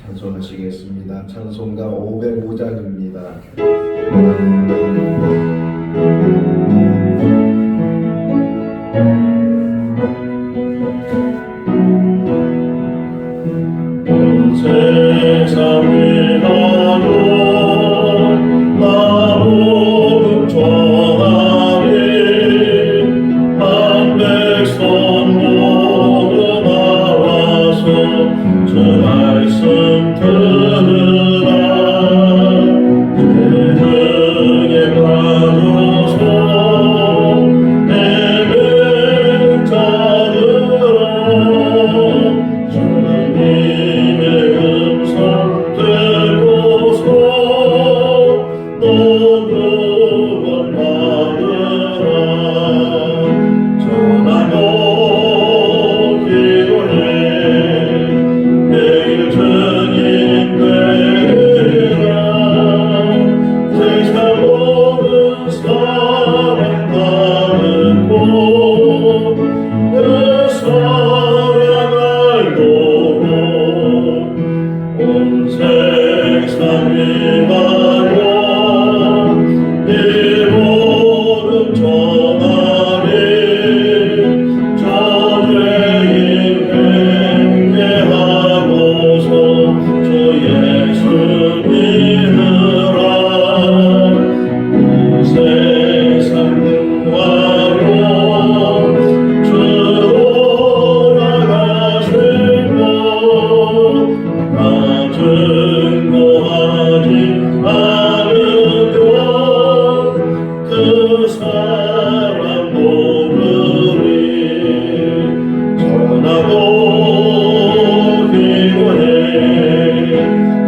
찬송하시겠습니다. 찬송가 505장입니다. 온 세상 위하여 나무 전하리 한 백성 모두 나와서 주 말씀 들으라. 제 등에 가져서 내게 자들아. 주님의 음성 듣고서 너도 원하느라. 전하고 기도해 내일 증인 되리라. 세상 모든 사랑 따르고 그 사랑을 도로 온 세상 위하여 이 모든 전하리. 저죄인 회개하고서 주 예수 믿으라. 온 세상 능하여 주로 나가실 것 나 증거하지 않으면 그 사람 모르리. 전하고 기도해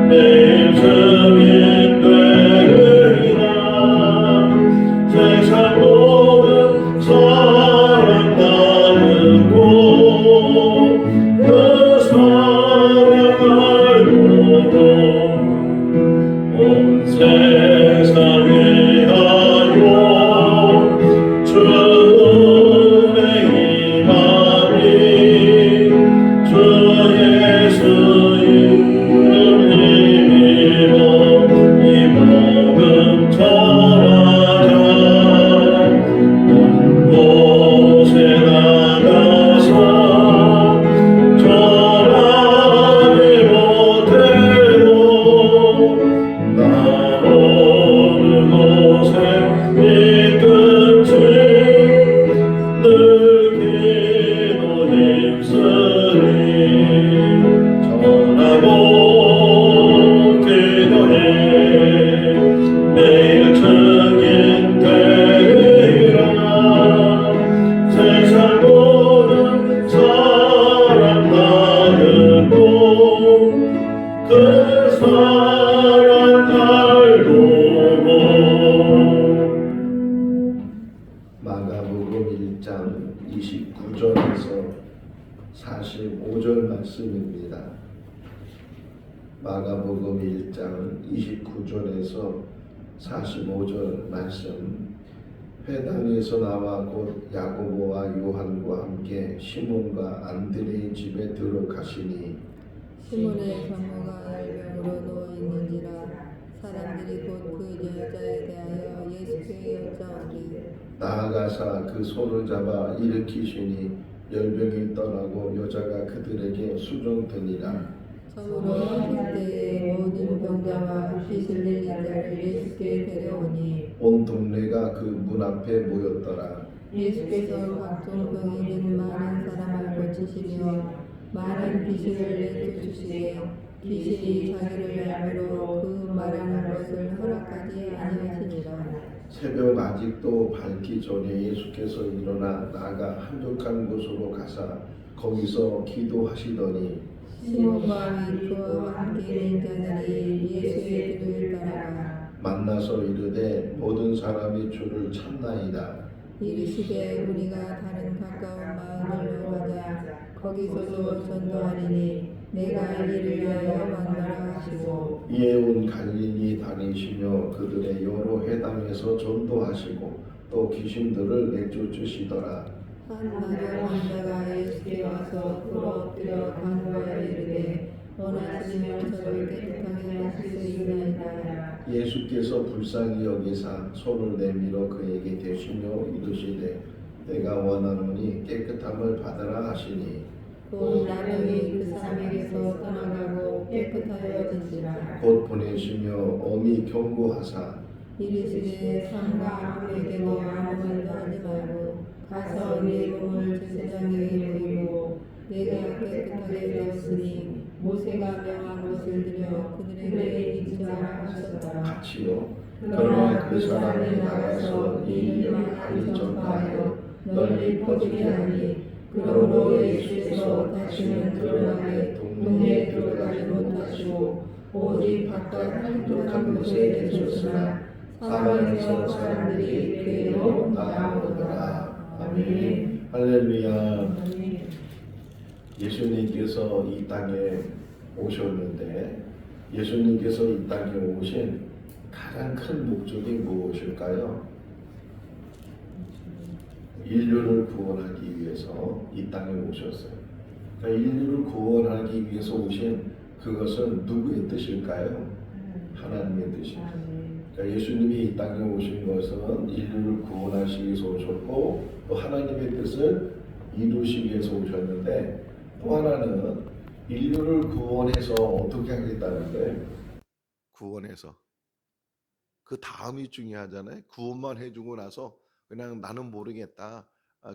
내일 증인 되리라. 세상 모든 사랑 따르고 그 사랑을 도로 온 세상 위하여 주 은혜 임하리. 주 예수 이름 힘입어 이 복음 전하자. 온 곳에 나가서 전하지 못해도 나 오는 곳에 믿든지 늘 기도 힘쓰리. 전하고 기도해 내일 증인 되리라. 세상 모든 사랑 따르고 그 사랑 알고. 마가복음 1장 29절에서 45절 말씀입니다. 마가복음 1장 29절에서 45절 말씀. 회당에서 나와 곧 야고보와 요한과 함께 시몬과 안드레의 집에 들어가시니 시몬의 장모가 열병으로 누워 있는지라. 사람들이 곧 그 여자에 대하여 예수께 여짜오되 나아가사 그 손을 잡아 일으키시니 열병이 떠나고 여자가 그들에게 수종되니라. 참으로 그때에 모든 병자와 귀신 들린 자를 예수께 데려오니 온 동네가 그 문 앞에 모였더라. 예수께서 각종 병이 든 많은 사람을 고치시며 많은 귀신을 내쫓으시되 귀신이 자기를 알므로 그 말하는 것을 허락하지 아니하시니라. 새벽 아직도 밝기 전에 예수께서 일어나 나가 한적한 곳으로 가사 거기서 기도하시더니 시몬과 및 그와 함께 있는 자들이 예수의 뒤를 따라가 만나서 이르되 모든 사람이 주를 찾나이다. 이르시되 우리가 다른 가까운 마을로 가자. 거기서도 전도하리니 내가 이를 위하여 만나라 하시고 이에 온 갈릴리 다니시며 그들의 여러 회당에서 전도하시고 또 귀신들을 내쫓으시더라. 한 나병 환자가 예수께 와서 엎드려 간구하여 이르되 원하시면 저를 깨끗하게 하실 수 있나이다. 예수께서 불쌍히 여기사 손을 내밀어 그에게 대시며 이르시되 내가 원하노니 깨끗함을 받으라 하시니 곧 나병이 그 사람에게서 떠나가고 깨끗하여지니라. 곧 보내시며 엄히 경고하사 이르시되 삼가 아무에게도 아무 말도 하지 말고 가서 네 몸을 제사장에게 보이고 내가 깨끗하게 되었으니 모세가 명한 것을 들여 그들에게 입증하라 하셨더라. 같이요. 그러나 그 사람이 나가서 이 일만 많이 전파하여 널리 퍼지게 하니 그러므로 예수께서 다시는 드러나게 동네에 들어가지 못하시고 오직 바깥 한적한 곳에 계셨으나 사방에서 사람들이 그에게로 나아오더라. 아멘. 할렐루야. 예수님께서 이 땅에 오셨는데 예수님께서 이 땅에 오신 가장 큰 목적이 무엇일까요? 인류를 구원하기 위해서 이 땅에 오셨어요. 그러니까 인류를 구원하기 위해서 오신 그것은 누구의 뜻일까요? 하나님의 뜻입니다. 그러니까 예수님이 이 땅에 오신 것은 인류를 구원하시기 위해서 오셨고 또 하나님의 뜻을 이루시기 위해서 오셨는데 또 하나는 인류를 구원해서 어떻게 하겠다는 거예요? 구원해서. 그 다음이 중요하잖아요. 구원만 해주고 나서 그냥 나는 모르겠다.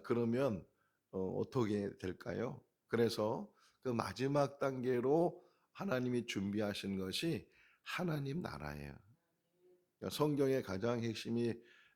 그러면 어떻게 될까요? 그래서 그 마지막 단계로 하나님이 준비하신 것이 하나님 나라예요. 그러니까 성경의 가장 핵심이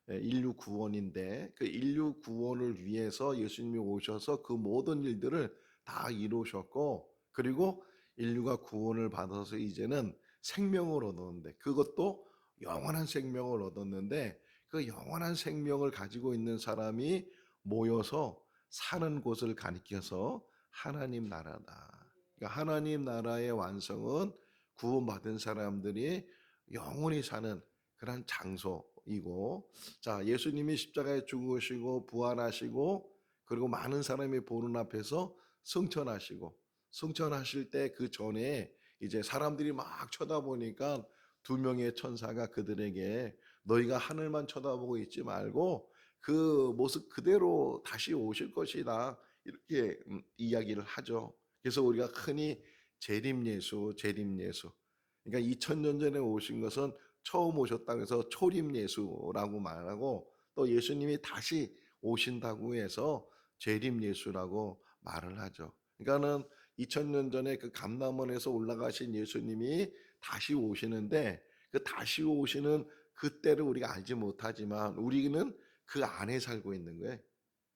인류 구원인데 그 인류 구원을 위해서 예수님이 오셔서 그 모든 일들을 다 이루셨고 그리고 인류가 구원을 받아서 이제는 생명을 얻었는데 그것도 영원한 생명을 얻었는데 그 영원한 생명을 가지고 있는 사람이 모여서 사는 곳을 가리켜서 하나님 나라다. 그러니까 하나님 나라의 완성은 구원받은 사람들이 영원히 사는 그런 장소이고 자 예수님이 십자가에 죽으시고 부활하시고 그리고 많은 사람이 보는 앞에서 승천하실 때 그 전에 이제 사람들이 막 쳐다보니까 두 명의 천사가 그들에게 너희가 하늘만 쳐다보고 있지 말고 그 모습 그대로 다시 오실 것이다 이렇게 이야기를 하죠. 그래서 우리가 흔히 재림예수 그러니까 2000년 전에 오신 것은 처음 오셨다고 해서 초림예수라고 말하고 또 예수님이 다시 오신다고 해서 재림예수라고 말을 하죠. 그러니까는 2000년 전에 그 감람원에서 올라가신 예수님이 다시 오시는데 그 다시 오시는 그때를 우리가 알지 못하지만 우리는 그 안에 살고 있는 거예요.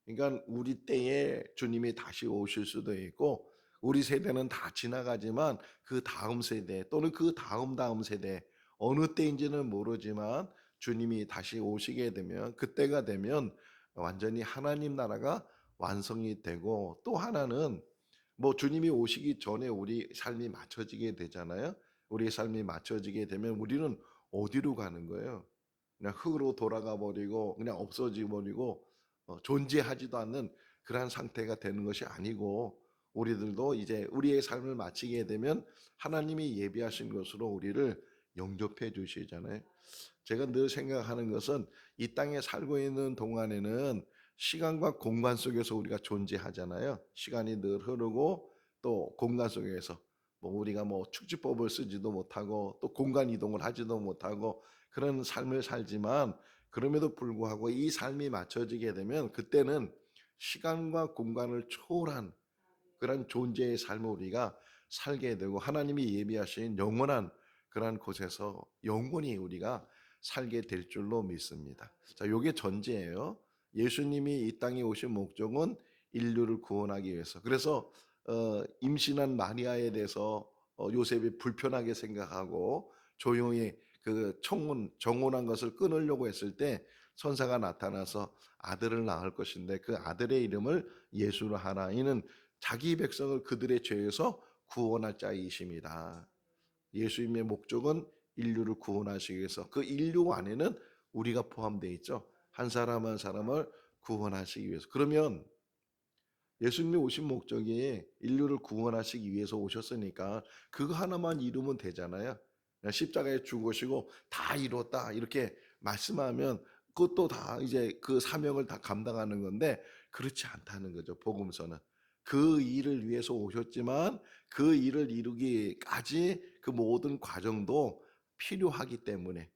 그러니까 우리 때에 주님이 다시 오실 수도 있고 우리 세대는 다 지나가지만 그 다음 세대 또는 그 다음 세대 어느 때인지는 모르지만 주님이 다시 오시게 되면 그때가 되면 완전히 하나님 나라가 완성이 되고 또 하나는 뭐 주님이 오시기 전에 우리 삶이 맞춰지게 되잖아요. 우리 삶이 맞춰지게 되면 우리는 어디로 가는 거예요? 그냥 흙으로 돌아가 버리고 그냥 없어져 버리고 존재하지도 않는 그러한 상태가 되는 것이 아니고 우리들도 이제 우리의 삶을 마치게 되면 하나님이 예비하신 것으로 우리를 영접해 주시잖아요. 제가 늘 생각하는 것은 이 땅에 살고 있는 동안에는 시간과 공간 속에서 우리가 존재하잖아요. 시간이 늘 흐르고 또 공간 속에서 뭐 우리가 뭐 축지법을 쓰지도 못하고 또 공간 이동을 하지도 못하고 그런 삶을 살지만 그럼에도 불구하고 이 삶이 맞춰지게 되면 그때는 시간과 공간을 초월한 그런 존재의 삶을 우리가 살게 되고 하나님이 예비하신 영원한 그런 곳에서 영원히 우리가 살게 될 줄로 믿습니다. 자, 요게 전제예요. 예수님이 이 땅에 오신 목적은 인류를 구원하기 위해서. 그래서 임신한 마리아에 대해서 요셉이 불편하게 생각하고 조용히 그 정혼한 것을 끊으려고 했을 때 천사가 나타나서 아들을 낳을 것인데 그 아들의 이름을 예수로 하라. 이는 자기 백성을 그들의 죄에서 구원할 자이심이다. 예수님의 목적은 인류를 구원하시기 위해서 그 인류 안에는 우리가 포함되어 있죠. 한 사람 한 사람을 구원하시기 위해서. 그러면 예수님이 오신 목적이 인류를 구원하시기 위해서 오셨으니까 그거 하나만 이루면 되잖아요. 그냥 십자가에 죽으시고 다 이뤘다 이렇게 말씀하면 그것도 다 이제 그 사명을 다 감당하는 건데 그렇지 않다는 거죠. 복음서는. 그 일을 위해서 오셨지만 그 일을 이루기까지 그 모든 과정도 필요하기 때문에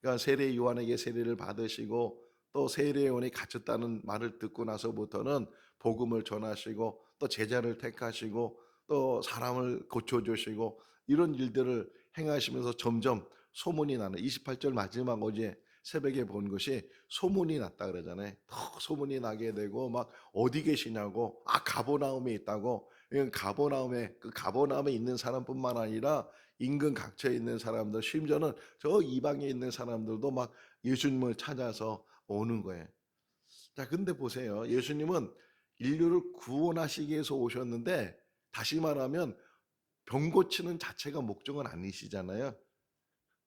그러니까 세례 요한에게 세례를 받으시고 또 세례 요한이 갇혔다는 말을 듣고 나서부터는 복음을 전하시고 또 제자를 택하시고 또 사람을 고쳐주시고 이런 일들을 행하시면서 점점 소문이 나는 28절 마지막 어제 새벽에 본 것이 소문이 났다 그러잖아요. 더 소문이 나게 되고 막 어디 계시냐고 가버나움에 있다고 가버나움에 그 가버나움에 있는 사람뿐만 아니라 인근 각처에 있는 사람들 심지어는 저 이방에 있는 사람들도 막 예수님을 찾아서 오는 거예요. 자, 근데 보세요. 예수님은 인류를 구원하시기 위해서 오셨는데 다시 말하면 병 고치는 자체가 목적은 아니시잖아요.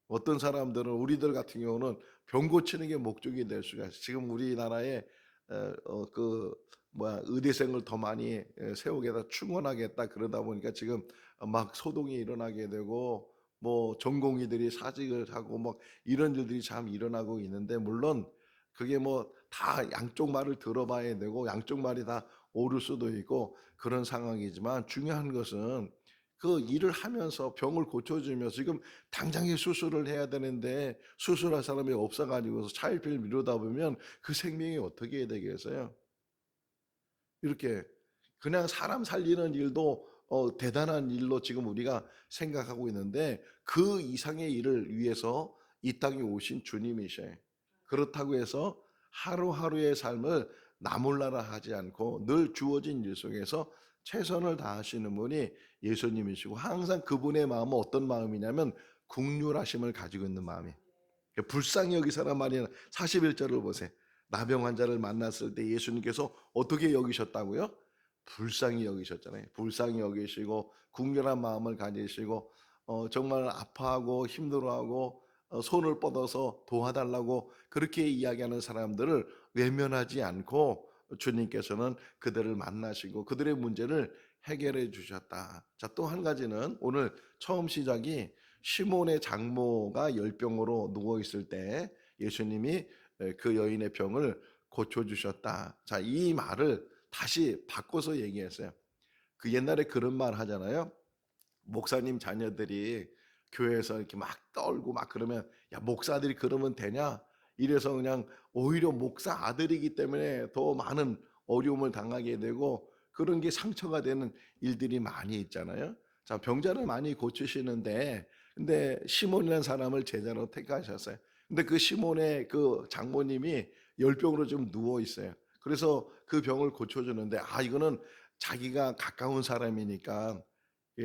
어떤 사람들은 우리들 같은 경우는 병 고치는 게 목적이 될 수가 있어요. 지금 우리나라에 그 뭐야 의대생을 더 많이 세우겠다 충원하겠다 그러다 보니까 지금 막 소동이 일어나게 되고 뭐 전공의들이 사직을 하고 막 이런 일들이 참 일어나고 있는데 물론 그게 뭐 다 양쪽 말을 들어봐야 되고 양쪽 말이 다 옳을 수도 있고 그런 상황이지만 중요한 것은 그 일을 하면서 병을 고쳐주면서 지금 당장에 수술을 해야 되는데 수술할 사람이 없어가지고서 차일피일 미루다 보면 그 생명이 어떻게 해야 되겠어요? 이렇게 그냥 사람 살리는 일도 대단한 일로 지금 우리가 생각하고 있는데 그 이상의 일을 위해서 이 땅에 오신 주님이셔요. 그렇다고 해서 하루하루의 삶을 나몰라라 하지 않고 늘 주어진 일 속에서 최선을 다하시는 분이 예수님이시고 항상 그분의 마음은 어떤 마음이냐면 국률하심을 가지고 있는 마음이에요. 불쌍히 여기서란 말이 41절을 보세요. 나병 환자를 만났을 때 예수님께서 어떻게 여기셨다고요? 불쌍히 여기셨잖아요. 불쌍히 여기시고 국률한 마음을 가지시고 정말 아파하고 힘들어하고 손을 뻗어서 도와달라고 그렇게 이야기하는 사람들을 외면하지 않고 주님께서는 그들을 만나시고 그들의 문제를 해결해 주셨다. 자, 또 한 가지는 오늘 처음 시작이 시몬의 장모가 열병으로 누워 있을 때 예수님이 그 여인의 병을 고쳐 주셨다. 자, 이 말을 다시 바꿔서 얘기했어요. 그 옛날에 그런 말 하잖아요. 목사님 자녀들이 교회에서 이렇게 막 떨고 막 그러면 야, 목사들이 그러면 되냐? 이래서 그냥 오히려 목사 아들이기 때문에 더 많은 어려움을 당하게 되고 그런 게 상처가 되는 일들이 많이 있잖아요. 자, 병자를 많이 고치시는데 근데 시몬이라는 사람을 제자로 택하셨어요. 근데 그 시몬의 그 장모님이 열병으로 좀 누워 있어요. 그래서 그 병을 고쳐주는데 이거는 자기가 가까운 사람이니까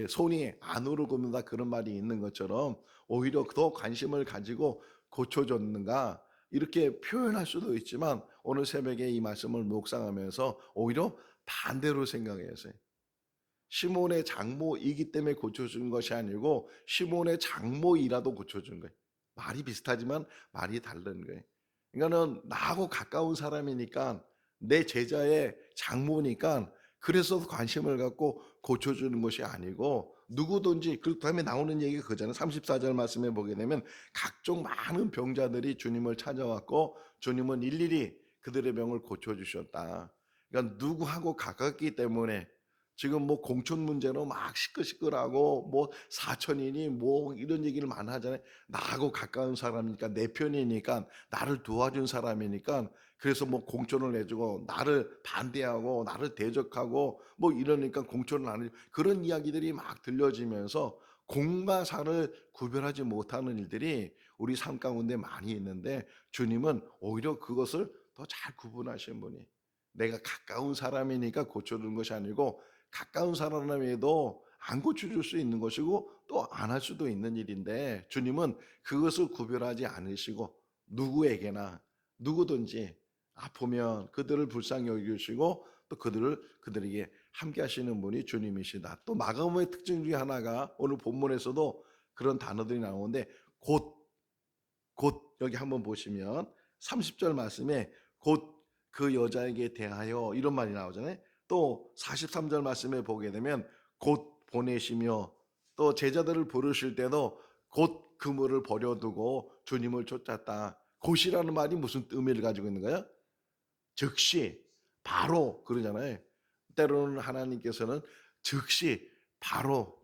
손이 안으로 굽는다 그런 말이 있는 것처럼 오히려 더 관심을 가지고 고쳐줬는가 이렇게 표현할 수도 있지만 오늘 새벽에 이 말씀을 묵상하면서 오히려 반대로 생각했어요. 시몬의 장모이기 때문에 고쳐준 것이 아니고 시몬의 장모이라도 고쳐준 거예요. 말이 비슷하지만 말이 다른 거예요. 그러니까는 나하고 가까운 사람이니까 내 제자의 장모니까 그래서 관심을 갖고 고쳐주는 것이 아니고 누구든지 그 다음에 나오는 얘기가 그잖아요. 34절 말씀에 보게 되면 각종 많은 병자들이 주님을 찾아왔고 주님은 일일이 그들의 병을 고쳐주셨다. 그러니까 누구하고 가깝기 때문에 지금 뭐 공천 문제로 막 시끌시끌하고 뭐 사천이니 뭐 이런 얘기를 많이 하잖아요. 나하고 가까운 사람이니까 내 편이니까 나를 도와준 사람이니까 그래서 뭐 공천을 내주고 나를 반대하고 나를 대적하고 뭐 이러니까 공천을 안 해주고 그런 이야기들이 막 들려지면서 공과 사를 구별하지 못하는 일들이 우리 삶 가운데 많이 있는데 주님은 오히려 그것을 더 잘 구분하신 분이 내가 가까운 사람이니까 고쳐주는 것이 아니고 가까운 사람에도 안 고쳐줄 수 있는 것이고 또 안 할 수도 있는 일인데 주님은 그것을 구별하지 않으시고 누구에게나 누구든지 아프면 그들을 불쌍히 여기시고 또 그들에게 함께 하시는 분이 주님이시다. 또 마가복음의 특징 중에 하나가 오늘 본문에서도 그런 단어들이 나오는데 곧 여기 한번 보시면 30절 말씀에 곧 그 여자에게 대하여 이런 말이 나오잖아요. 또 43절 말씀에 보게 되면 곧 보내시며, 또 제자들을 부르실 때도 곧 그물을 버려두고 주님을 쫓았다. 곧이라는 말이 무슨 의미를 가지고 있는 거야? 즉시, 바로 그러잖아요. 때로는 하나님께서는 즉시, 바로.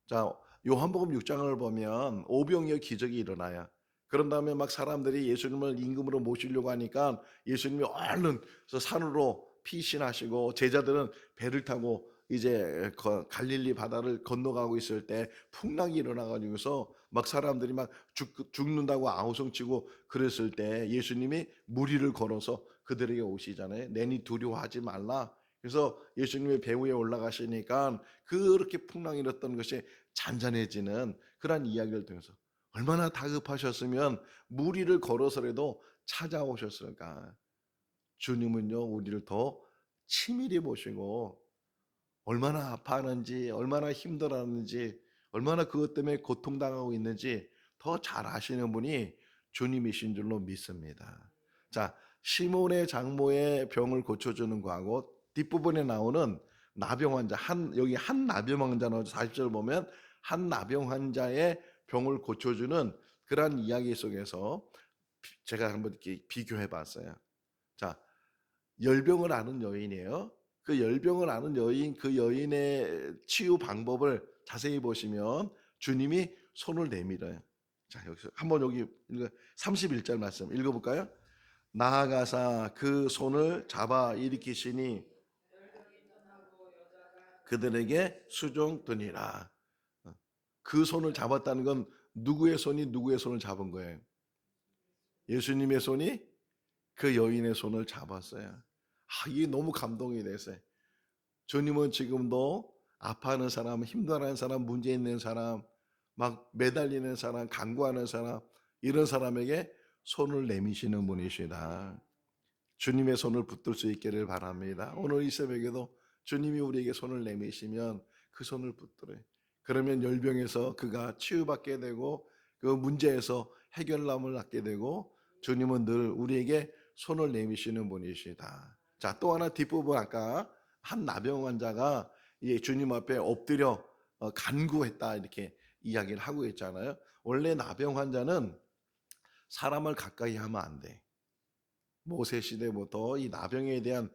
자, 요한복음 6장을 보면 오병이어 기적이 일어나요. 그런 다음에 막 사람들이 예수님을 임금으로 모시려고 하니까 예수님이 얼른 산으로 피신하시고, 제자들은 배를 타고 이제 갈릴리 바다를 건너가고 있을 때 풍랑이 일어나 가지고서 막 사람들이 막 죽는다고 아우성치고 그랬을 때 예수님이 무리를 걸어서 그들에게 오시잖아요. 내니 두려워하지 말라. 그래서 예수님의 배 위에 올라가시니까 그렇게 풍랑이 일었던 것이 잔잔해지는 그런 이야기를 통해서 얼마나 다급하셨으면 무리를 걸어서라도 찾아오셨을까. 주님은요, 우리를 더 치밀히 보시고 얼마나 아파하는지, 얼마나 힘들어하는지, 얼마나 그것 때문에 고통당하고 있는지 더 잘 아시는 분이 주님이신 줄로 믿습니다. 자, 시몬의 장모의 병을 고쳐주는 거하고 뒷부분에 나오는 나병 환자, 여기 한 나병 환자 나오죠. 40절 보면 한 나병 환자의 병을 고쳐주는 그러한 이야기 속에서 제가 한번 이렇게 비교해 봤어요. 자, 열병을 앓은 여인이에요. 그 열병을 앓은 여인, 그 여인의 치유 방법을 자세히 보시면 주님이 손을 내밀어요. 자, 여기서 한번 여기 31절 말씀 읽어볼까요? 나아가사 그 손을 잡아 일으키시니 그들에게 수종드니라. 그 손을 잡았다는 건 누구의 손이 누구의 손을 잡은 거예요? 예수님의 손이 그 여인의 손을 잡았어요. 이게 너무 감동이 됐어요. 주님은 지금도 아파하는 사람, 힘들어하는 사람, 문제 있는 사람, 막 매달리는 사람, 간구하는 사람, 이런 사람에게 손을 내미시는 분이시다. 주님의 손을 붙들 수 있기를 바랍니다. 오늘 이 새벽에도 주님이 우리에게 손을 내미시면 그 손을 붙들어요. 그러면 열병에서 그가 치유받게 되고 그 문제에서 해결남을 얻게 되고, 주님은 늘 우리에게 손을 내미시는 분이시다. 자, 또 하나 뒷부분, 아까 한 나병 환자가 주님 앞에 엎드려 간구했다 이렇게 이야기를 하고 있잖아요. 원래 나병 환자는 사람을 가까이 하면 안 돼. 모세 시대부터 이 나병에 대한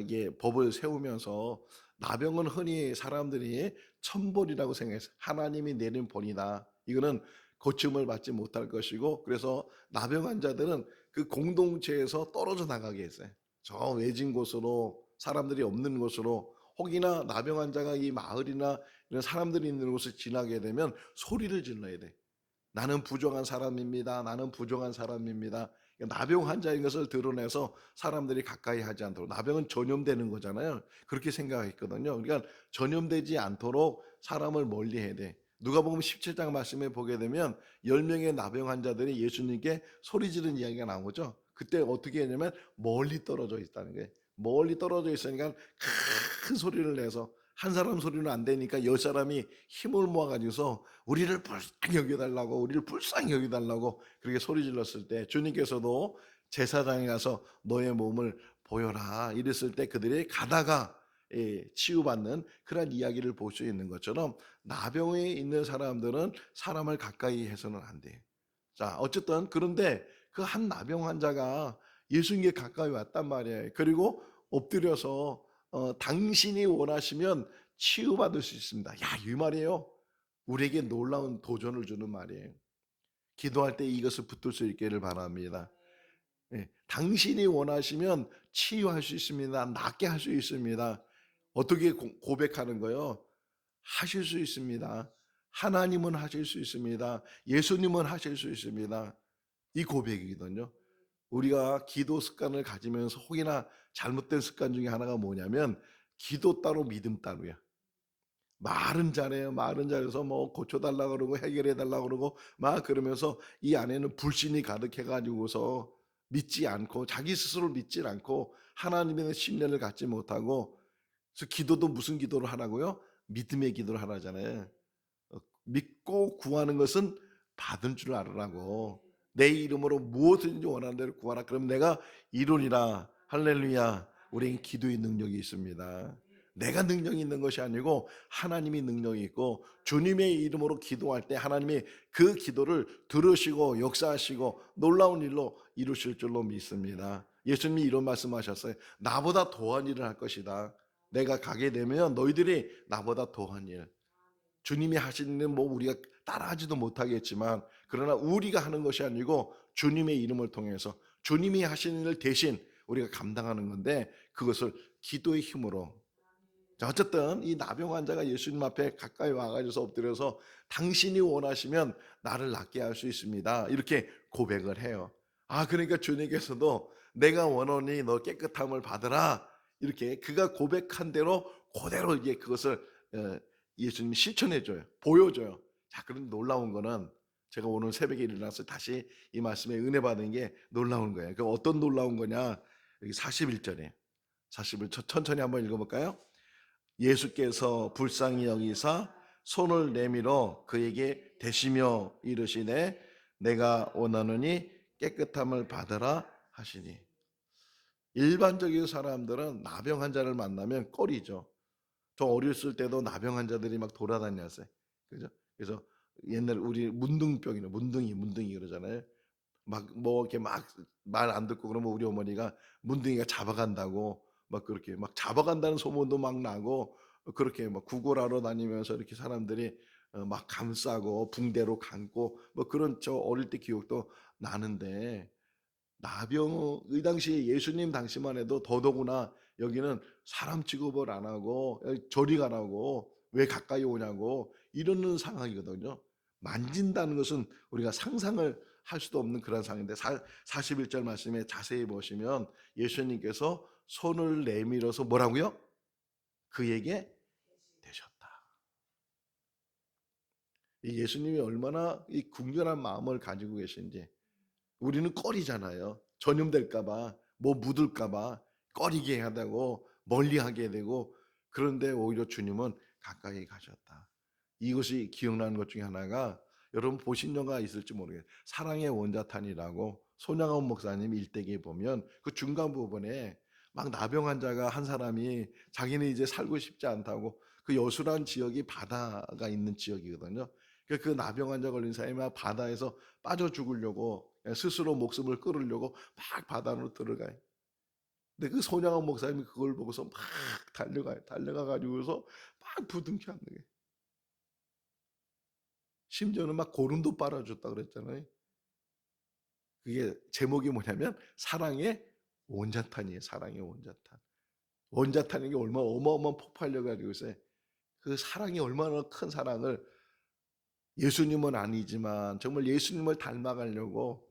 이게 법을 세우면서, 나병은 흔히 사람들이 천벌이라고 생각해서 하나님이 내린 벌이다. 이거는 고침을 받지 못할 것이고, 그래서 나병 환자들은 그 공동체에서 떨어져 나가게 했어요. 저 외진 곳으로, 사람들이 없는 곳으로, 혹이나 나병 환자가 이 마을이나 이런 사람들이 있는 곳을 지나게 되면 소리를 질러야 돼. 나는 부정한 사람입니다. 나는 부정한 사람입니다. 나병 환자인 것을 드러내서 사람들이 가까이 하지 않도록, 나병은 전염되는 거잖아요. 그렇게 생각했거든요. 그러니까 전염되지 않도록 사람을 멀리해야 돼. 누가복음 17장 말씀에 보게 되면 10명의 나병 환자들이 예수님께 소리 지른 이야기가 나오죠. 그때 어떻게 했냐면 멀리 떨어져 있다는 거예요. 멀리 떨어져 있으니까 큰 소리를 내서, 한 사람 소리는 안 되니까 10사람이 힘을 모아가지고서 우리를 불쌍히 여겨달라고, 우리를 불쌍히 여겨달라고 그렇게 소리 질렀을 때, 주님께서도 제사장에 가서 너의 몸을 보여라 이랬을 때 그들이 가다가 치유받는 그런 이야기를 볼 수 있는 것처럼, 나병에 있는 사람들은 사람을 가까이 해서는 안 돼. 자, 어쨌든 그런데 그 한 나병 환자가 예수님께 가까이 왔단 말이에요. 그리고 엎드려서 당신이 원하시면 치유받을 수 있습니다. 야, 이 말이에요. 우리에게 놀라운 도전을 주는 말이에요. 기도할 때 이것을 붙들 수 있기를 바랍니다. 당신이 원하시면 치유할 수 있습니다. 낫게 할 수 있습니다. 어떻게 고백하는 거예요? 하실 수 있습니다. 하나님은 하실 수 있습니다. 예수님은 하실 수 있습니다. 이 고백이거든요. 우리가 기도 습관을 가지면서 혹이나 잘못된 습관 중에 하나가 뭐냐면, 기도 따로 믿음 따로야. 말은 잘해요. 말은 잘해서 뭐 고쳐달라 그러고 해결해 달라 그러고 막 그러면서 이 안에는 불신이 가득해 가지고서 믿지 않고, 자기 스스로 믿지 않고 하나님에 대한 신뢰를 갖지 못하고, 그래서 기도도 무슨 기도를 하라고요? 믿음의 기도를 하라잖아요. 믿고 구하는 것은 받은 줄 알으라고. 내 이름으로 무엇이든지 원하는 대로 구하라. 그럼 내가 이루리라. 할렐루야. 우리는 기도의 능력이 있습니다. 내가 능력이 있는 것이 아니고 하나님이 능력이 있고, 주님의 이름으로 기도할 때 하나님이 그 기도를 들으시고 역사하시고 놀라운 일로 이루실 줄로 믿습니다. 예수님이 이런 말씀하셨어요. 나보다 더한 일을 할 것이다. 내가 가게 되면 너희들이 나보다 더한 일. 주님이 하시는 일은 뭐 우리가 따라하지도 못하겠지만, 그러나 우리가 하는 것이 아니고 주님의 이름을 통해서 주님이 하시는 일 대신 우리가 감당하는 건데, 그것을 기도의 힘으로. 자, 어쨌든 이 나병 환자가 예수님 앞에 가까이 와가지고 엎드려서 당신이 원하시면 나를 낫게 할 수 있습니다, 이렇게 고백을 해요. 아, 그러니까 주님께서도 내가 원하니 너 깨끗함을 받으라, 이렇게 그가 고백한 대로 그대로 이게 그것을 예수님이 실천해 줘요. 보여줘요. 자, 그런 놀라운 거는, 제가 오늘 새벽에 일어나서 다시 이 말씀에 은혜 받은 게 놀라운 거예요. 그 어떤 놀라운 거냐? 여기 41절에 41, 천천히 한번 읽어볼까요? 예수께서 불쌍히 여기사 손을 내밀어 그에게 대시며 이르시되 내가 원하노니 깨끗함을 받으라 하시니. 일반적인 사람들은 나병 환자를 만나면 꺼리죠. 저 어렸을 때도 나병 환자들이 막 돌아다녔어요. 그죠? 그래서 옛날 우리 문둥병이나 문둥이 그러잖아요. 막 뭐 이렇게 막 말 안 듣고 그러면 우리 어머니가 문둥이가 잡아간다고 막 그렇게 막 잡아간다는 소문도 막 나고, 그렇게 막 구걸하러 다니면서 이렇게 사람들이 막 감싸고 붕대로 감고 뭐 그런 저 어릴 때 기억도 나는데, 나병의 당시 예수님 당시만 해도 더더구나 여기는 사람 취급을 안 하고 저리 가라고, 왜 가까이 오냐고 이러는 상황이거든요. 만진다는 것은 우리가 상상을 할 수도 없는 그런 상황인데, 41절 말씀에 자세히 보시면 예수님께서 손을 내밀어서 뭐라고요? 그에게 대셨다. 이 예수님이 얼마나 이 궁전한 마음을 가지고 계신지. 우리는 꺼리잖아요. 전염될까봐, 뭐 묻을까봐 꺼리게 하다고 멀리하게 되고, 그런데 오히려 주님은 가까이 가셨다. 이것이 기억나는 것 중에 하나가, 여러분 보신 영화 있을지 모르겠어요. 사랑의 원자탄이라고 손양원 목사님 일대기에 보면 그 중간 부분에 막 나병 환자가 한 사람이 자기는 이제 살고 싶지 않다고, 그 여수란 지역이 바다가 있는 지역이거든요. 그 나병 환자 걸린 사람이 막 바다에서 빠져 죽으려고 스스로 목숨을 끊으려고 막 바다로 들어가요. 근데 그 손양원 목사님이 그걸 보고서 막 달려가요. 달려가 가지고서 막 부둥켜 안는 거예요. 심지어는 막 고름도 빨아줬다 그랬잖아요. 그게 제목이 뭐냐면 사랑의 원자탄이에요. 사랑의 원자탄. 원자탄이 얼마나 어마어마한 폭발력 가지고 있어요. 그 사랑이 얼마나 큰 사랑을, 예수님은 아니지만 정말 예수님을 닮아가려고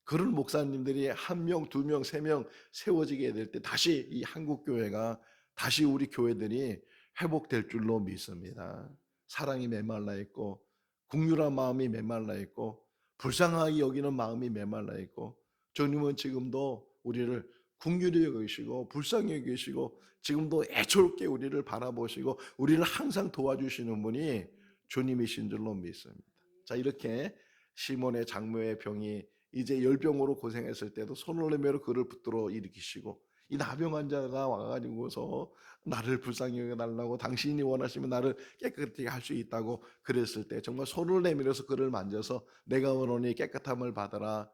그런 목사님들이 한 명, 두 명, 세 명 세워지게 될 때 다시 이 한국 교회가, 다시 우리 교회들이 회복될 줄로 믿습니다. 사랑이 메말라 있고 국률한 마음이 메말라 있고 불쌍하게 여기는 마음이 메말라 있고, 주님은 지금도 우리를 국률히 여기시고 불쌍히 여기시고 지금도 애처롭게 우리를 바라보시고 우리를 항상 도와주시는 분이 주님이신 줄로 믿습니다. 자, 이렇게 시몬의 장모의 병이 이제 열병으로 고생했을 때도 손을 내밀어 그를 붙들어 일으키시고, 이 나병 환자가 와가지고서 나를 불쌍히 여겨달라고, 당신이 원하시면 나를 깨끗하게 할 수 있다고 그랬을 때 정말 손을 내밀어서 그를 만져서 내가 원하니 깨끗함을 받아라,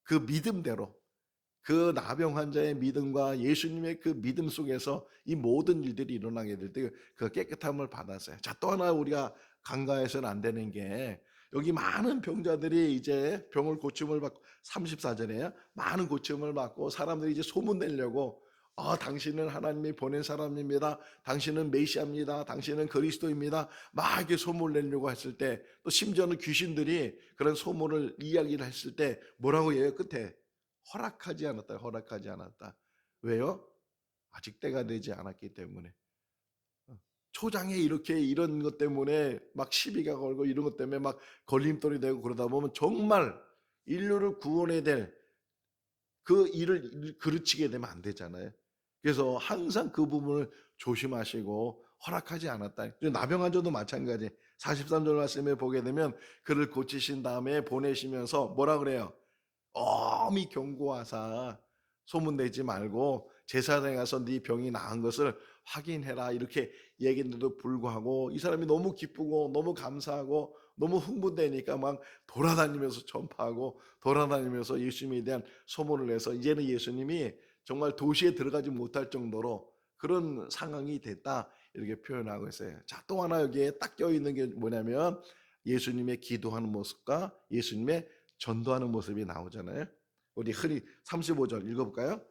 그 믿음대로, 그 나병 환자의 믿음과 예수님의 그 믿음 속에서 이 모든 일들이 일어나게 될 때 그 깨끗함을 받았어요. 자, 또 하나 우리가 간과해서는 안 되는 게, 여기 많은 병자들이 이제 병을 고침을 받고, 34절에 많은 고침을 받고 사람들이 이제 소문 내려고, 당신은 하나님이 보낸 사람입니다, 당신은 메시아입니다, 당신은 그리스도입니다, 막 이렇게 소문을 내려고 했을 때, 또 심지어는 귀신들이 그런 소문을 이야기를 했을 때 뭐라고 해요? 끝에 허락하지 않았다. 허락하지 않았다. 왜요? 아직 때가 되지 않았기 때문에. 초장에 이렇게 이런 것 때문에 막 시비가 걸고 이런 것 때문에 막 걸림돌이 되고 그러다 보면 정말 인류를 구원해야 될 그 일을 그르치게 되면 안 되잖아요. 그래서 항상 그 부분을 조심하시고 허락하지 않았다. 나병 환자도 마찬가지. 43절 말씀에 보게 되면 그를 고치신 다음에 보내시면서 뭐라 그래요? 엄히 경고하사 소문내지 말고 제사장에 가서 네 병이 나은 것을 확인해라 이렇게 얘기했는데도 불구하고 이 사람이 너무 기쁘고 너무 감사하고 너무 흥분되니까 막 돌아다니면서 전파하고 돌아다니면서 예수님에 대한 소문을 내서 이제는 예수님이 정말 도시에 들어가지 못할 정도로 그런 상황이 됐다 이렇게 표현하고 있어요. 자, 또 하나 여기에 딱 껴있는 게 뭐냐면 예수님의 기도하는 모습과 예수님의 전도하는 모습이 나오잖아요. 우리 흔히 35절 읽어볼까요?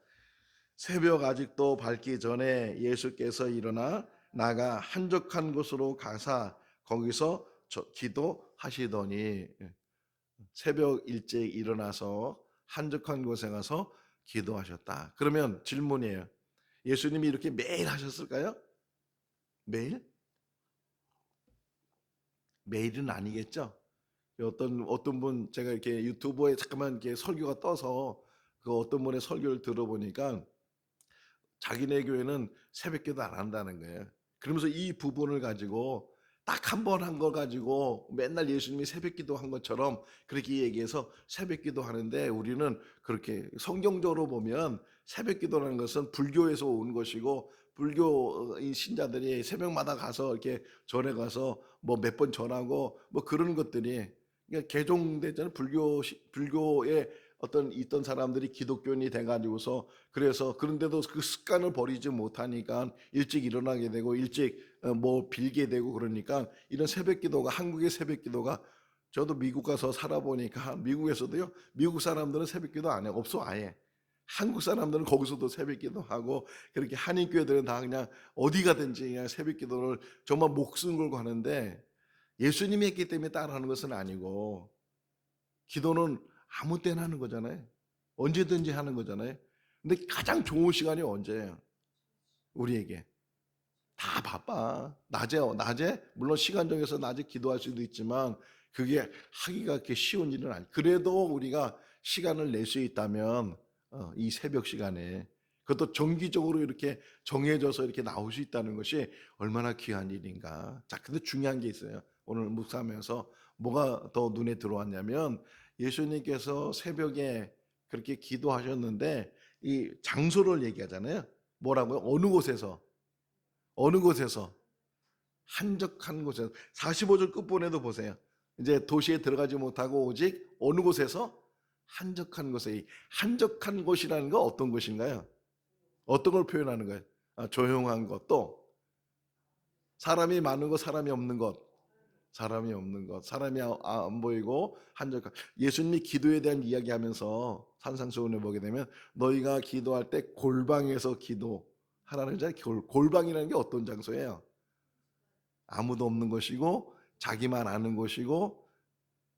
새벽 아직도 밝기 전에 예수께서 일어나 나가 한적한 곳으로 가사 거기서 기도하시더니 새벽 일찍 일어나서 한적한 곳에 가서 기도하셨다. 그러면 질문이에요. 예수님이 이렇게 매일 하셨을까요? 매일? 매일은 아니겠죠. 어떤 분 제가 이렇게 유튜브에 잠깐만 이렇게 설교가 떠서 그 어떤 분의 설교를 들어보니까 자기네 교회는 새벽기도 안 한다는 거예요. 그러면서 이 부분을 가지고 딱 한 번 한 거 가지고 맨날 예수님이 새벽기도 한 것처럼 그렇게 얘기해서 새벽기도 하는데 우리는 그렇게 성경적으로 보면 새벽기도라는 것은 불교에서 온 것이고 불교 이 신자들이 새벽마다 가서 이렇게 절에 가서 뭐 몇 번 전하고 뭐 그런 것들이 그러니까 개종되잖아요. 불교에 어떤 있던 사람들이 기독교인이 돼가지고서 그래서 그런데도 그 습관을 버리지 못하니까 일찍 일어나게 되고 일찍 뭐 빌게 되고 그러니까 이런 새벽기도가 한국의 새벽기도가 저도 미국 가서 살아보니까 미국에서도요 미국 사람들은 새벽기도 안 해요. 없어 아예. 한국 사람들은 거기서도 새벽기도 하고 그렇게 한인교회들은 다 그냥 어디 가든지 그냥 새벽기도를 정말 목숨 걸고 하는데 예수님이 했기 때문에 따라하는 것은 아니고 기도는 아무 때나 하는 거잖아요. 언제든지 하는 거잖아요. 근데 가장 좋은 시간이 언제예요? 우리에게. 다 바빠. 낮에 물론 시간 정해서 낮에 기도할 수도 있지만 그게 하기가 그렇게 쉬운 일은 아니에요. 그래도 우리가 시간을 낼 수 있다면 이 새벽 시간에 그것도 정기적으로 이렇게 정해져서 이렇게 나올 수 있다는 것이 얼마나 귀한 일인가. 자, 근데 중요한 게 있어요. 오늘 묵상하면서 뭐가 더 눈에 들어왔냐면 예수님께서 새벽에 그렇게 기도하셨는데 이 장소를 얘기하잖아요. 뭐라고요? 어느 곳에서 한적한 곳에서 45절 끝부분에도 보세요. 이제 도시에 들어가지 못하고 오직 어느 곳에서 한적한 곳에 한적한 곳이라는 거 어떤 곳인가요? 어떤 걸 표현하는 거예요? 조용한 것도 사람이 많은 것, 사람이 없는 것, 사람이 없는 것, 사람이 안 보이고 한적한. 예수님이 기도에 대한 이야기하면서 산상수훈을 보게 되면 너희가 기도할 때 골방에서 기도하라는 자. 골방이라는 게 어떤 장소예요? 아무도 없는 것이고 자기만 아는 것이고.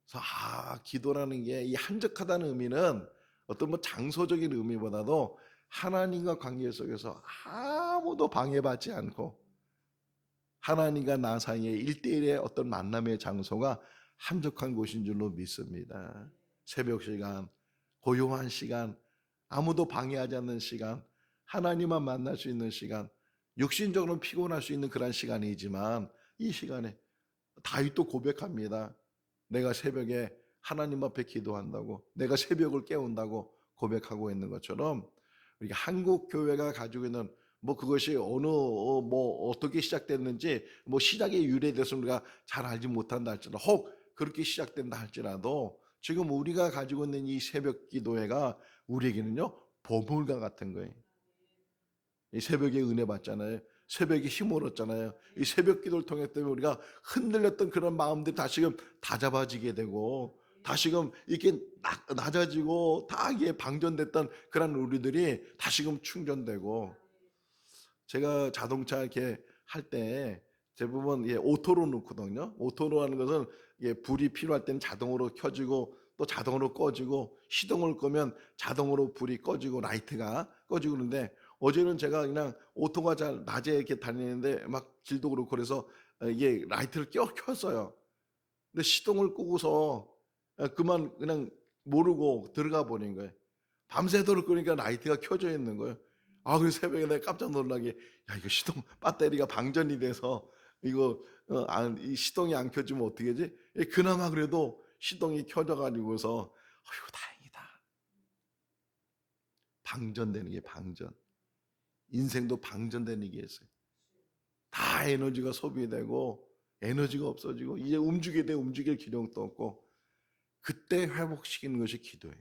그래서 기도라는 게 이 한적하다는 의미는 어떤 뭐 장소적인 의미보다도 하나님과 관계 속에서 아무도 방해받지 않고 하나님과 나 사이의 일대일의 어떤 만남의 장소가 한적한 곳인 줄로 믿습니다. 새벽 시간, 고요한 시간, 아무도 방해하지 않는 시간, 하나님만 만날 수 있는 시간, 육신적으로 피곤할 수 있는 그런 시간이지만 이 시간에 다윗도 고백합니다. 내가 새벽에 하나님 앞에 기도한다고, 내가 새벽을 깨운다고 고백하고 있는 것처럼 우리가 한국 교회가 가지고 있는 뭐 그것이 뭐 어떻게 시작됐는지 뭐 시작의 유래에 대해서 우리가 잘 알지 못한다 할지라도 혹 그렇게 시작된다 할지라도 지금 우리가 가지고 있는 이 새벽 기도회가 우리에게는요 보물과 같은 거예요. 이 새벽에 은혜 받잖아요. 새벽에 힘을 얻잖아요. 이 새벽 기도를 통해 때문에 우리가 흔들렸던 그런 마음들이 다시금 다잡아지게 되고 다시금 이렇게 낮아지고 다 이게 방전됐던 그런 우리들이 다시금 충전되고. 제가 자동차 이렇게 할 때 대부분 오토로 넣거든요. 오토로 하는 것은 불이 필요할 때는 자동으로 켜지고 또 자동으로 꺼지고 시동을 끄면 자동으로 불이 꺼지고 라이트가 꺼지고 그러는데 어제는 제가 그냥 오토가 잘 낮에 이렇게 다니는데 막 길도 그렇고 그래서 이게 라이트를 켰어요. 근데 시동을 끄고서 그만 그냥 모르고 들어가 버린 거예요. 밤새도록 끄니까 라이트가 켜져 있는 거예요. 그래서 새벽에 내가 깜짝 놀라게 야 이거 시동 배터리가 방전이 돼서 이거 이 시동이 안 켜지면 어떻게 하지? 그나마 그래도 시동이 켜져 가지고서 어휴 다행이다. 방전되는 게 방전. 인생도 방전된 얘기였어요. 다 에너지가 소비되고 에너지가 없어지고 이제 움직여야 돼. 움직일 기력도 없고 그때 회복시키는 것이 기도예요.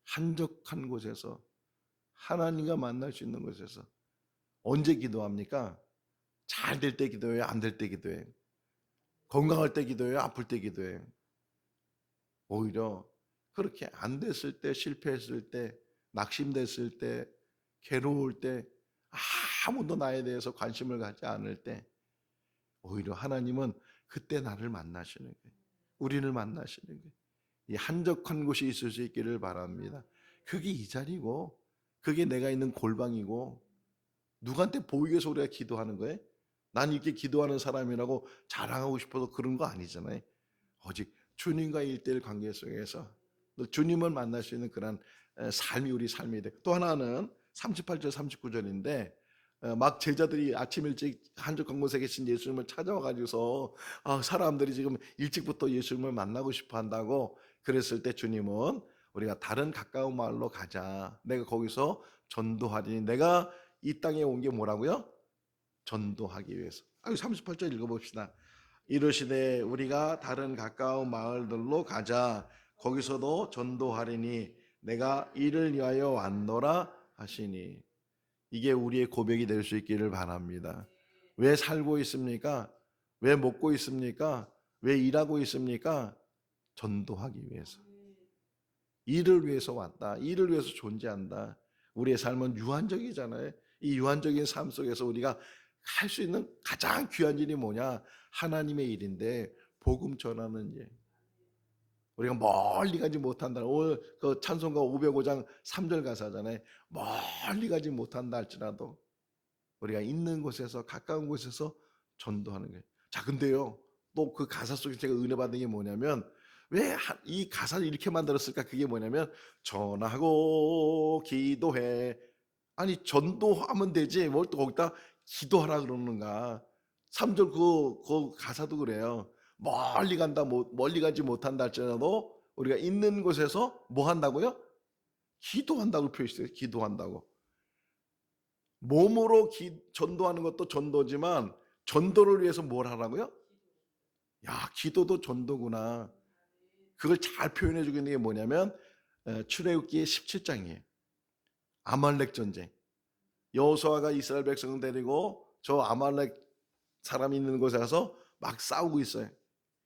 한적한 곳에서 하나님과 만날 수 있는 곳에서. 언제 기도합니까? 잘 될 때 기도해요? 안 될 때 기도해요? 건강할 때 기도해요? 아플 때 기도해요? 오히려 그렇게 안 됐을 때, 실패했을 때, 낙심됐을 때, 괴로울 때, 아무도 나에 대해서 관심을 갖지 않을 때 오히려 하나님은 그때 나를 만나시는 거예요. 우리를 만나시는 거예요. 이 한적한 곳이 있을 수 있기를 바랍니다. 그게 이 자리고 그게 내가 있는 골방이고 누구한테 보이게 해서 우리가 기도하는 거예요? 난 이렇게 기도하는 사람이라고 자랑하고 싶어서 그런 거 아니잖아요. 오직 주님과 일대일 관계 속에서 주님을 만날 수 있는 그런 삶이 우리 삶이 돼. 또 하나는 38절 39절인데 막 제자들이 아침 일찍 한적한 곳에 계신 예수님을 찾아와 가지고서 사람들이 지금 일찍부터 예수님을 만나고 싶어 한다고 그랬을 때 주님은 우리가 다른 가까운 마을로 가자. 내가 거기서 전도하리니. 내가 이 땅에 온 게 뭐라고요? 전도하기 위해서. 38절 읽어봅시다. 이르시되 우리가 다른 가까운 마을들로 가자. 거기서도 전도하리니 내가 이를 위하여 왔노라 하시니. 이게 우리의 고백이 될 수 있기를 바랍니다. 왜 살고 있습니까? 왜 먹고 있습니까? 왜 일하고 있습니까? 전도하기 위해서. 일을 위해서 왔다. 일을 위해서 존재한다. 우리의 삶은 유한적이잖아요. 이 유한적인 삶 속에서 우리가 할 수 있는 가장 귀한 일이 뭐냐? 하나님의 일인데 복음 전하는 일. 우리가 멀리 가지 못한다. 오늘 그 찬송가 505장 3절 가사잖아요. 멀리 가지 못한다 할지라도 우리가 있는 곳에서 가까운 곳에서 전도하는 거예요. 자, 근데요. 또 그 가사 속에 제가 은혜 받은 게 뭐냐면 왜 이 가사를 이렇게 만들었을까? 그게 뭐냐면 전하고 기도해. 아니 전도하면 되지 뭘 또 거기다 기도하라 그러는가? 3절 그 가사도 그래요. 멀리 가지 못한다 할지라도 우리가 있는 곳에서 뭐 한다고요? 기도한다고 표시돼요. 기도한다고. 몸으로 전도하는 것도 전도지만 전도를 위해서 뭘 하라고요? 야, 기도도 전도구나. 그걸 잘 표현해 주고 있는 게 뭐냐면 출애굽기 17장이에요. 아말렉 전쟁. 여호수아가 이스라엘 백성을 데리고 저 아말렉 사람 있는 곳에 가서 막 싸우고 있어요.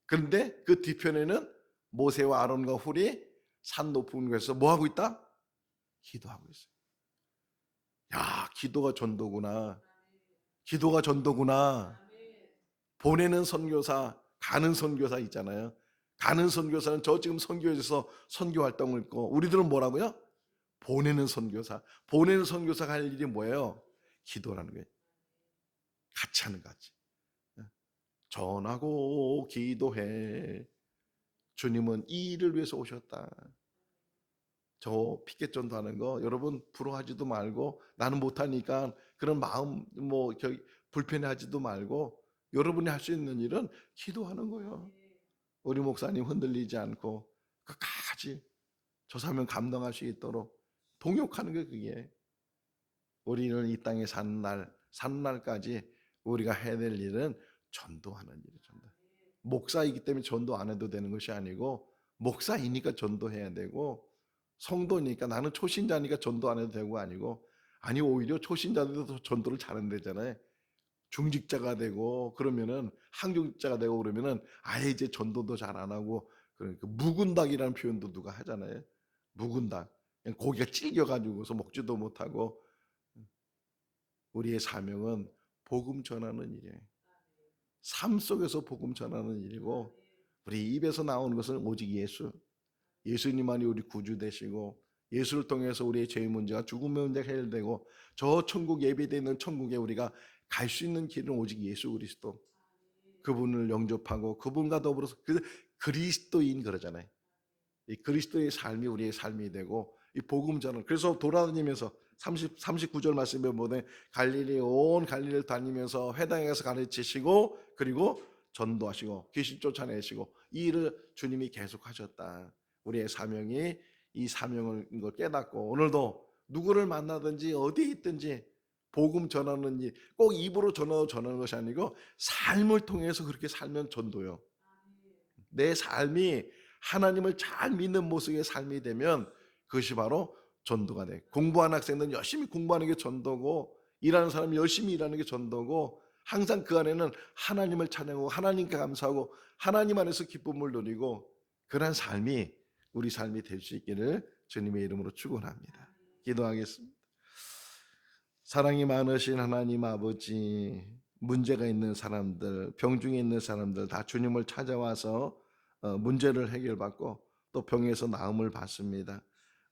그런데 그 뒤편에는 모세와 아론과 훌이 산 높은 곳에서 뭐 하고 있다? 기도하고 있어요. 야, 기도가 전도구나. 기도가 전도구나. 보내는 선교사, 가는 선교사 있잖아요. 가는 선교사는 저 지금 선교에서 선교 활동을 있고 우리들은 뭐라고요? 보내는 선교사. 보내는 선교사가 할 일이 뭐예요? 기도라는 거예요. 같이 하는 거지. 전하고 기도해. 주님은 이 일을 위해서 오셨다. 저 피켓 전도하는 거 여러분 부러워하지도 말고 나는 못하니까 그런 마음 불편해하지도 말고 여러분이 할 수 있는 일은 기도하는 거예요. 우리 목사님 흔들리지 않고 끝까지 저 사명 감당할 수 있도록 동역하는 게 그게 우리는 이 땅에 사는 날까지 우리가 해야 될 일은 전도하는 일이에요. 목사이기 때문에 전도 안 해도 되는 것이 아니고 목사이니까 전도해야 되고 성도니까 나는 초신자니까 전도 안 해도 되고 아니고 아니 오히려 초신자들도 전도를 잘하면 되잖아요. 중직자가 되고 그러면은 항중직자가 되고 그러면은 아예 이제 전도도 잘 안 하고 그러니까 묵은닭이라는 표현도 누가 하잖아요. 묵은닭. 그냥 고기가 질겨가지고서 먹지도 못하고 우리의 사명은 복음 전하는 일이에요. 삶 속에서 복음 전하는 일이고 우리 입에서 나오는 것은 오직 예수. 예수님만이 우리 구주 되시고 예수를 통해서 우리의 죄의 문제가 죽음의 문제가 해결되고 저 천국 예비되어 있는 천국에 우리가 갈 수 있는 길은 오직 예수 그리스도. 그분을 영접하고 그분과 더불어서 그리스도인 그러잖아요. 이 그리스도의 삶이 우리의 삶이 되고 이 복음 전을 그래서 돌아다니면서 39절 말씀에 보면 온 갈릴리를 다니면서 회당에서 가르치시고 그리고 전도하시고 귀신 쫓아내시고 이 일을 주님이 계속하셨다. 우리의 사명이 이 사명을 깨닫고 오늘도 누구를 만나든지 어디에 있든지 복음 전하는 일, 꼭 입으로 전하는 것이 아니고 삶을 통해서 그렇게 살면 전도요. 내 삶이 하나님을 잘 믿는 모습의 삶이 되면 그것이 바로 전도가 돼. 공부하는 학생들은 열심히 공부하는 게 전도고, 일하는 사람이 열심히 일하는 게 전도고, 항상 그 안에는 하나님을 찬양하고 하나님께 감사하고 하나님 안에서 기쁨을 누리고, 그런 삶이 우리 삶이 될 수 있기를 주님의 이름으로 축원합니다. 기도하겠습니다. 사랑이 많으신 하나님 아버지, 문제가 있는 사람들, 병중에 있는 사람들 다 주님을 찾아와서 문제를 해결받고 또 병에서 나음을 받습니다.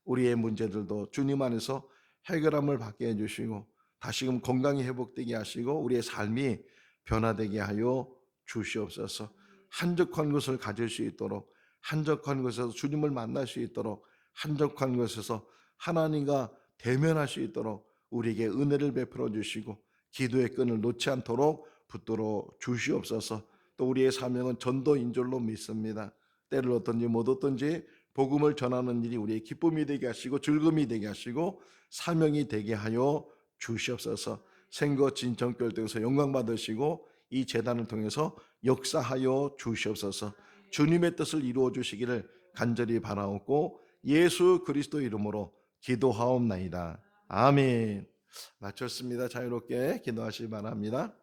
우리의 문제들도 주님 안에서 해결함을 받게 해주시고 다시금 건강이 회복되게 하시고 우리의 삶이 변화되게 하여 주시옵소서. 한적한 것을 가질 수 있도록, 한적한 곳에서 주님을 만날 수 있도록, 한적한 곳에서 하나님과 대면할 수 있도록 우리에게 은혜를 베풀어 주시고 기도의 끈을 놓지 않도록 붙들어 주시옵소서. 또 우리의 사명은 전도인 줄로 믿습니다. 때를 어떤지 못 어떤지 복음을 전하는 일이 우리의 기쁨이 되게 하시고 즐거움이 되게 하시고 사명이 되게 하여 주시옵소서. 생거 진정결대에서 영광 받으시고 이 재단을 통해서 역사하여 주시옵소서. 주님의 뜻을 이루어 주시기를 간절히 바라옵고 예수 그리스도 이름으로 기도하옵나이다. 아멘. 마쳤습니다. 자유롭게 기도하시기 바랍니다.